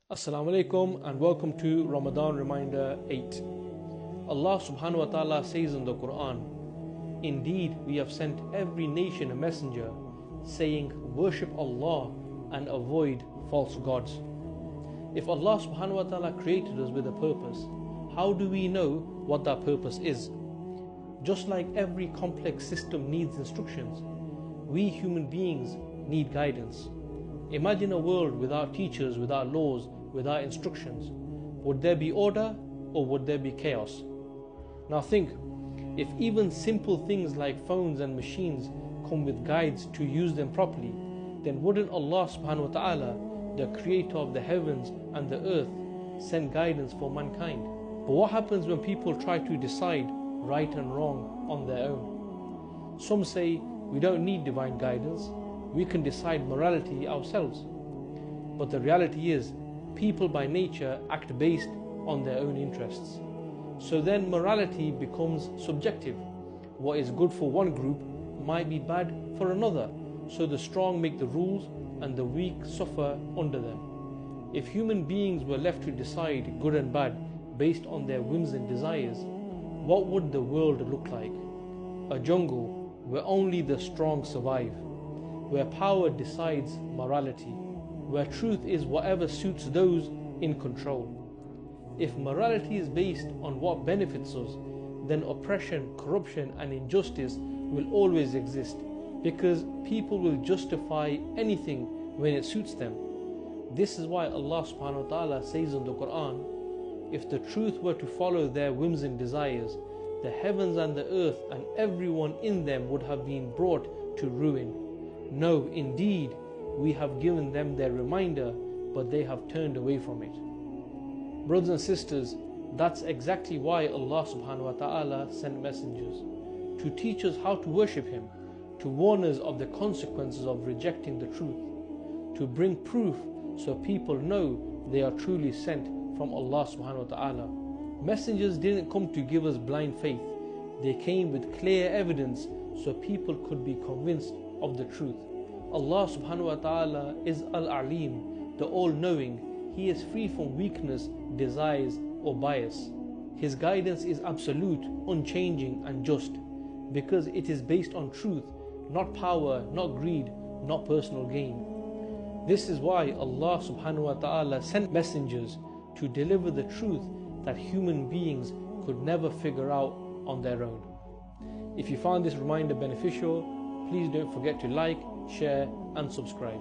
Assalamu alaikum and welcome to Ramadan Reminder 8. Allah subhanahu wa ta'ala says in the Quran, "Indeed, we have sent every nation a messenger, saying, worship Allah and avoid false gods." If Allah subhanahu wa ta'ala created us with a purpose, how do we know what that purpose is? Just like every complex system needs instructions, we human beings need guidance. Imagine a world without teachers, without laws, without instructions. Would there be order or would there be chaos? Now think, if even simple things like phones and machines come with guides to use them properly, then wouldn't Allah subhanahu wa ta'ala, the creator of the heavens and the earth, send guidance for mankind? But what happens when people try to decide right and wrong on their own? Some say we don't need divine guidance, we can decide morality ourselves. But the reality is, people by nature act based on their own interests. So then morality becomes subjective. What is good for one group might be bad for another. So the strong make the rules and the weak suffer under them. If human beings were left to decide good and bad based on their whims and desires, what would the world look like? A jungle where only the strong survive, where power decides morality, where truth is whatever suits those in control. If morality is based on what benefits us, then oppression, corruption and injustice will always exist, because people will justify anything when it suits them. This is why Allah subhanahu wa ta'ala says in the Quran, if the truth were to follow their whims and desires, the heavens and the earth and everyone in them would have been brought to ruin. No, indeed, we have given them their reminder, but they have turned away from it. Brothers and sisters, that's exactly why Allah subhanahu wa ta'ala sent messengers, to teach us how to worship Him, to warn us of the consequences of rejecting the truth, to bring proof so people know they are truly sent from Allah subhanahu wa ta'ala. Messengers didn't come to give us blind faith, they came with clear evidence so people could be convinced of the truth. Allah subhanahu wa ta'ala is Al-Alim, the all-knowing. He is free from weakness, desires or bias. His guidance is absolute, unchanging and just, because it is based on truth, not power, not greed, not personal gain. This is why Allah subhanahu wa ta'ala sent messengers to deliver the truth that human beings could never figure out on their own. If you found this reminder beneficial, please don't forget to like, share and subscribe.